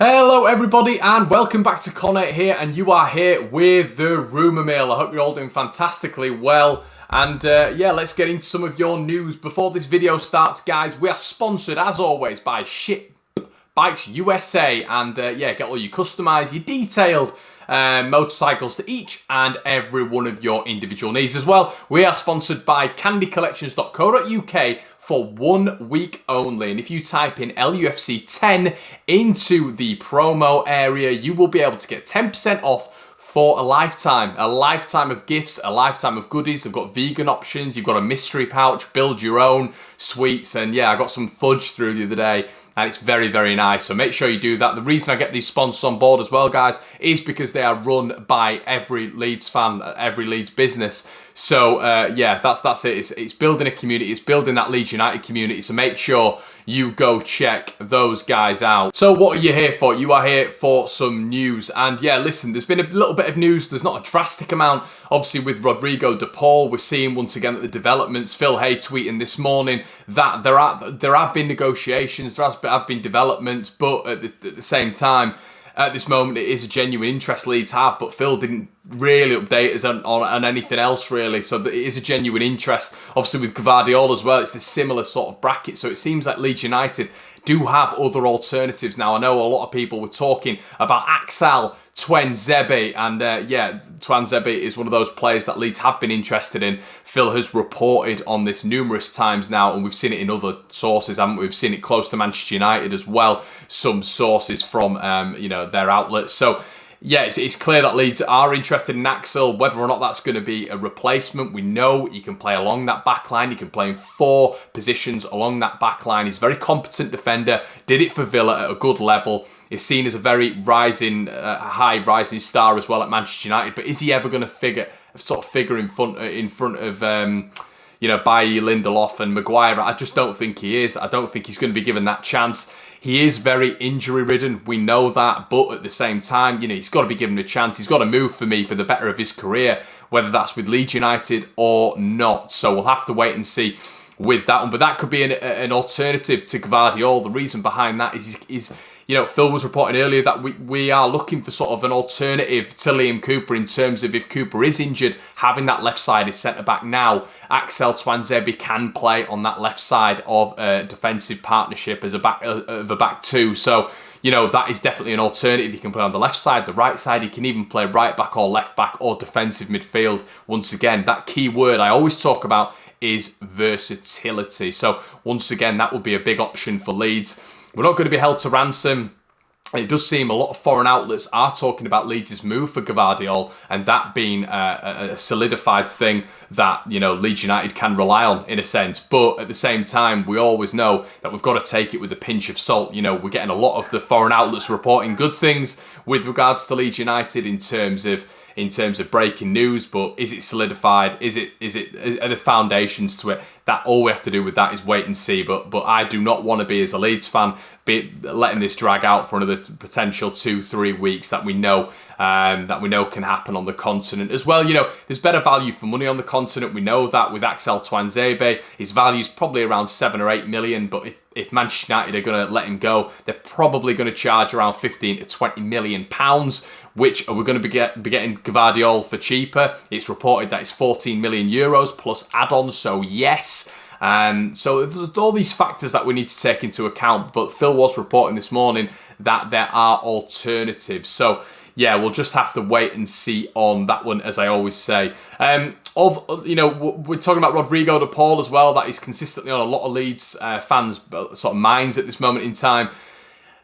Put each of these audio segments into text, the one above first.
Hello everybody and welcome back to Connor here, and you are here with the Rumour Mill. I hope you're all doing fantastically well, and yeah, let's get into some of your news. Before this video starts, guys, we are sponsored as always by Ship Bikes USA, and yeah, get all your customised, your detailed motorcycles to each and every one of your individual needs as well. We are sponsored by candycollections.co.uk for 1 week only, and if you type in LUFC 10 into the promo area, you will be able to get 10% off for a lifetime of gifts, a lifetime of goodies. They've got vegan options, you've got a mystery pouch, build your own sweets, and yeah, I got some fudge through the other day, and it's very, very nice. So make sure you do that. The reason I get these sponsors on board as well, guys, is because they are run by every Leeds fan, every Leeds business. So yeah, that's it. It's building a community. It's building that Leeds United community. So make sure you go check those guys out. So what are you here for? You are here for some news. And yeah, listen, there's been a little bit of news. There's not a drastic amount. Obviously with Rodrigo de Paul, we're seeing once again that the developments. Phil Hay tweeting this morning that there have been negotiations, there have been developments, but at the same time, at this moment, it is a genuine interest Leeds have, but Phil didn't really update us on anything else, really. So it is a genuine interest. Obviously, with Gvardiol as well, it's a similar sort of bracket. So it seems like Leeds United do have other alternatives now. I know a lot of people were talking about Axel Tuanzebe, and yeah, Tuanzebe is one of those players that Leeds have been interested in. Phil has reported on this numerous times now, and we've seen it in other sources, haven't we? We've seen it close to Manchester United as well, some sources from you know, their outlets. So yeah, it's clear that Leeds are interested in Axel. Whether or not that's going to be a replacement, we know he can play along that back line. He can play in 4 positions along that back line. He's a very competent defender, did it for Villa at a good level. Is seen as a very high rising star as well at Manchester United. But is he ever going to figure in front of you know, Bailly, Lindelof and Maguire? I just don't think he is. I don't think he's going to be given that chance. He is very injury ridden, we know that, but at the same time, you know, he's got to be given a chance. He's got to move for me for the better of his career, whether that's with Leeds United or not. So we'll have to wait and see with that one. But that could be an alternative to Gvardiol. The reason behind that is you know, Phil was reporting earlier that we are looking for sort of an alternative to Liam Cooper in terms of if Cooper is injured, having that left-sided centre-back now, Axel Tuanzebe can play on that left side of a defensive partnership as a back two. So, you know, that is definitely an alternative. He can play on the left side, the right side. He can even play right back or left back or defensive midfield. Once again, that key word I always talk about is versatility. So once again, that would be a big option for Leeds. We're not going to be held to ransom. It does seem a lot of foreign outlets are talking about Leeds' move for Gvardiol, and that being a solidified thing that, you know, Leeds United can rely on in a sense. But at the same time, we always know that we've got to take it with a pinch of salt. You know, we're getting a lot of the foreign outlets reporting good things with regards to Leeds United in terms of breaking news, but is it solidified? Are the foundations to it? That all we have to do with that is wait and see. But I do not want to be, as a Leeds fan, be letting this drag out for another potential 2-3 weeks that we know can happen on the continent as well. You know, there's better value for money on the continent. We know that with Axel Tuanzebe, his value's probably around 7 or 8 million. But if Manchester United are going to let him go, they're probably going to charge around 15 to 20 million pounds. Which are we going to be getting Gvardiol for cheaper? It's reported that it's 14 million euros plus add-ons, so yes. So there's all these factors that we need to take into account, but Phil was reporting this morning that there are alternatives. So yeah, we'll just have to wait and see on that one, as I always say. You know, we're talking about Rodrigo de Paul as well. That is consistently on a lot of Leeds fans' sort of minds at this moment in time.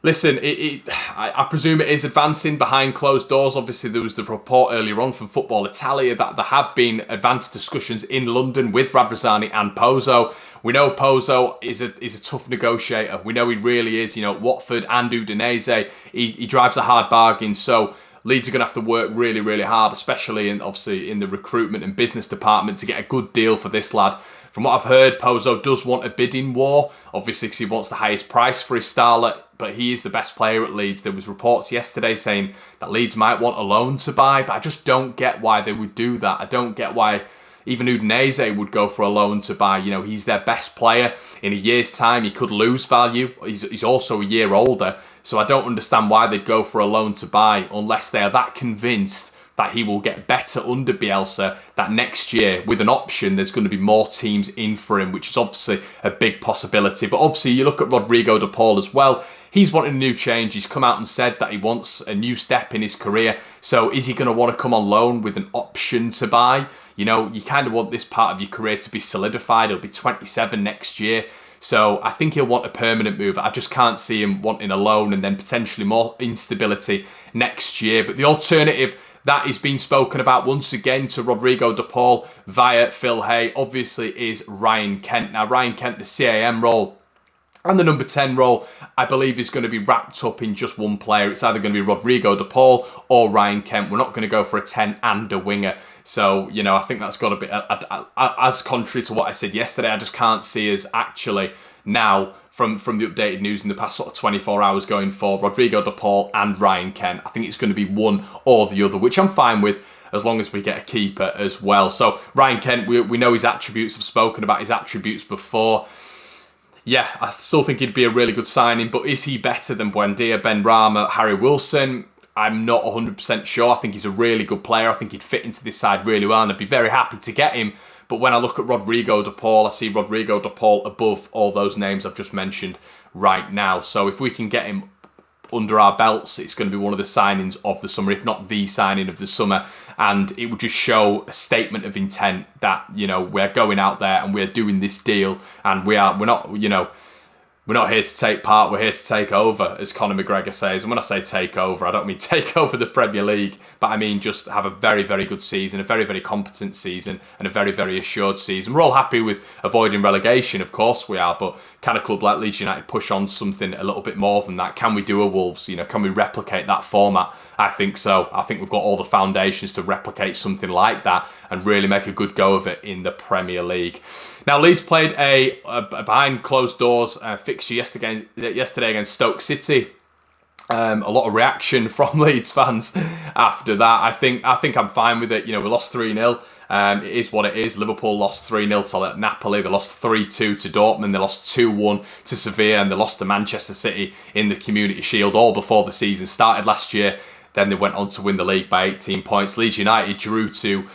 Listen, I presume it is advancing behind closed doors. Obviously, there was the report earlier on from Football Italia that there have been advanced discussions in London with Radrizzani and Pozzo. We know Pozzo is a tough negotiator. We know he really is. You know, Watford and Udinese, he drives a hard bargain. So Leeds are going to have to work really, really hard, especially obviously in the recruitment and business department, to get a good deal for this lad. From what I've heard, Pozzo does want a bidding war, obviously because he wants the highest price for his starlet, but he is the best player at Leeds. There was reports yesterday saying that Leeds might want a loan to buy, but I just don't get why they would do that. I don't get why Even Udinese would go for a loan to buy. You know, he's their best player. In a year's time, he could lose value. He's also a year older. So I don't understand why they'd go for a loan to buy unless they are that convinced that he will get better under Bielsa, that next year, with an option, there's going to be more teams in for him, which is obviously a big possibility. But obviously, you look at Rodrigo de Paul as well. He's wanting a new change. He's come out and said that he wants a new step in his career. So is he going to want to come on loan with an option to buy? You know, you kind of want this part of your career to be solidified. He'll be 27 next year. So I think he'll want a permanent move. I just can't see him wanting a loan and then potentially more instability next year. But the alternative that is being spoken about once again to Rodrigo de Paul via Phil Hay obviously is Ryan Kent. Now Ryan Kent, the CAM role and the number 10 role, I believe is going to be wrapped up in just one player. It's either going to be Rodrigo de Paul or Ryan Kent. We're not going to go for a 10 and a winger. So, you know, I think that's got to be, as contrary to what I said yesterday, I just can't see us actually now from the updated news in the past sort of 24 hours going for Rodrigo de Paul and Ryan Kent. I think it's going to be one or the other, which I'm fine with as long as we get a keeper as well. So Ryan Kent, we know his attributes. I've spoken about his attributes before. Yeah, I still think he'd be a really good signing, but is he better than Buendia, Ben Rama, Harry Wilson? I'm not 100% sure. I think he's a really good player. I think he'd fit into this side really well, and I'd be very happy to get him. But when I look at Rodrigo de Paul, I see Rodrigo de Paul above all those names I've just mentioned right now. So if we can get him under our belts, it's going to be one of the signings of the summer, if not the signing of the summer. And it would just show a statement of intent that, you know, we're going out there and we're doing this deal, and we're not, you know, we're not here to take part, we're here to take over, as Conor McGregor says. And when I say take over, I don't mean take over the Premier League, but I mean just have a very, very good season, a very, very competent season, and a very, very assured season. We're all happy with avoiding relegation, of course we are, but can a club like Leeds United push on something a little bit more than that? Can we do a Wolves? You know, can we replicate that format? I think so. I think we've got all the foundations to replicate something like that and really make a good go of it in the Premier League. Now, Leeds played a behind closed doors fixture yesterday against Stoke City. A lot of reaction from Leeds fans after that. I think I'm fine with it. You know, we lost 3-0. It is what it is. Liverpool lost 3-0 to Napoli. They lost 3-2 to Dortmund. They lost 2-1 to Sevilla, and they lost to Manchester City in the Community Shield all before the season started last year. Then they went on to win the league by 18 points. Leeds United drew to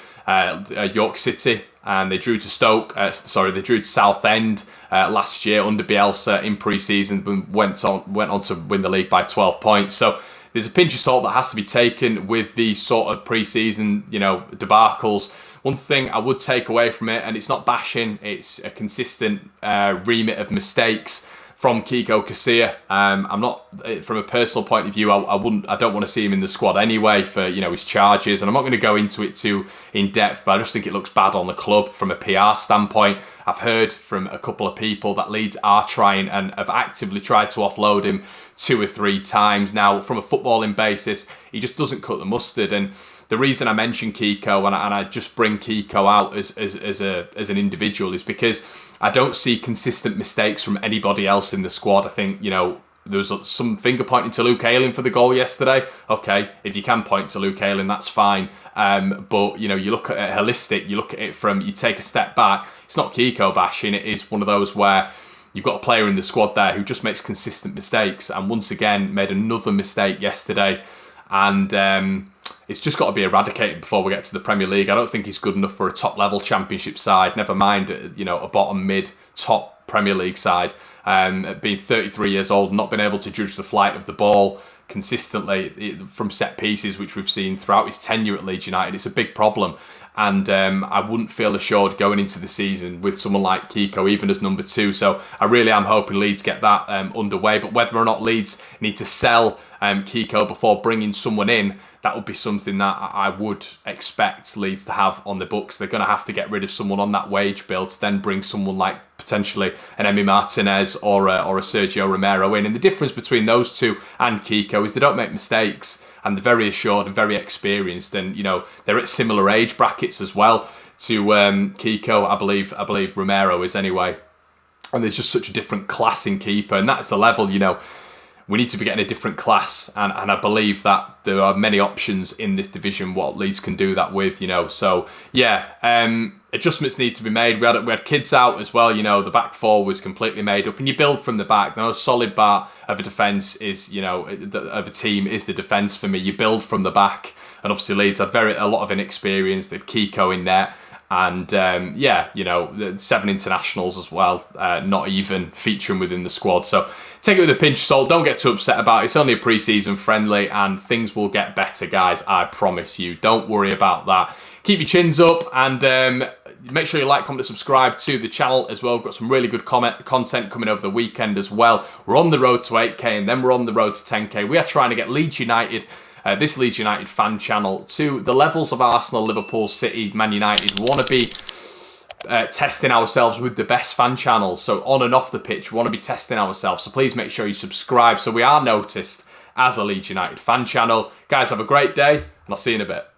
York City, and they drew to Stoke. They drew to Southend last year under Bielsa in pre-season, but went on to win the league by 12 points. So there's a pinch of salt that has to be taken with these sort of pre-season, you know, debacles. One thing I would take away from it, and it's not bashing, it's a consistent remit of mistakes from Kiko Casilla. I'm not, from a personal point of view, I don't want to see him in the squad anyway for, you know, his charges, and I'm not going to go into it too in depth, but I just think it looks bad on the club from a PR standpoint. I've heard from a couple of people that Leeds are trying and have actively tried to offload him 2 or 3 times. Now, from a footballing basis, he just doesn't cut the mustard, and the reason I mention Kiko and I just bring Kiko out as an individual is because I don't see consistent mistakes from anybody else in the squad. I think, you know, there was some finger pointing to Luke Ayling for the goal yesterday. Okay, if you can point to Luke Ayling, that's fine. But, you know, you look at it holistic, you look at it from, you take a step back. It's not Kiko bashing. It is one of those where you've got a player in the squad there who just makes consistent mistakes, and once again made another mistake yesterday. And it's just got to be eradicated before we get to the Premier League. I don't think he's good enough for a top-level Championship side, never mind, you know, a bottom, mid-top Premier League side. Being 33 years old, not being able to judge the flight of the ball consistently from set pieces, which we've seen throughout his tenure at Leeds United, it's a big problem. And I wouldn't feel assured going into the season with someone like Kiko, even as number 2. So I really am hoping Leeds get that underway. But whether or not Leeds need to sell Kiko before bringing someone in, that would be something that I would expect Leeds to have on the books. They're going to have to get rid of someone on that wage bill to then bring someone like potentially an Emi Martinez or a Sergio Romero in. And the difference between those two and Kiko is they don't make mistakes, and they're very assured and very experienced. And, you know, they're at similar age brackets as well to Kiko. I believe Romero is anyway. And there's just such a different class in keeper, and that's the level, you know. we need to be getting a different class, and I believe that there are many options in this division what Leeds can do that with, you know. So yeah, adjustments need to be made. We had kids out as well, you know. The back four was completely made up, and you build from the back. The most solid part of a defence is, you know, of a team is the defence for me. You build from the back, and obviously Leeds had a lot of inexperience. They had Kiko in net. And yeah, you know, 7 internationals as well, not even featuring within the squad. So take it with a pinch of salt. Don't get too upset about it. It's only a pre-season friendly, and things will get better, guys. I promise you. Don't worry about that. Keep your chins up, and make sure you like, comment, and subscribe to the channel as well. We've got some really good content coming over the weekend as well. We're on the road to 8K, and then we're on the road to 10K. We are trying to get Leeds United, this Leeds United fan channel, to the levels of Arsenal, Liverpool, City, Man United. We want to be testing ourselves with the best fan channels. So on and off the pitch, we want to be testing ourselves. So please make sure you subscribe so we are noticed as a Leeds United fan channel. Guys, have a great day, and I'll see you in a bit.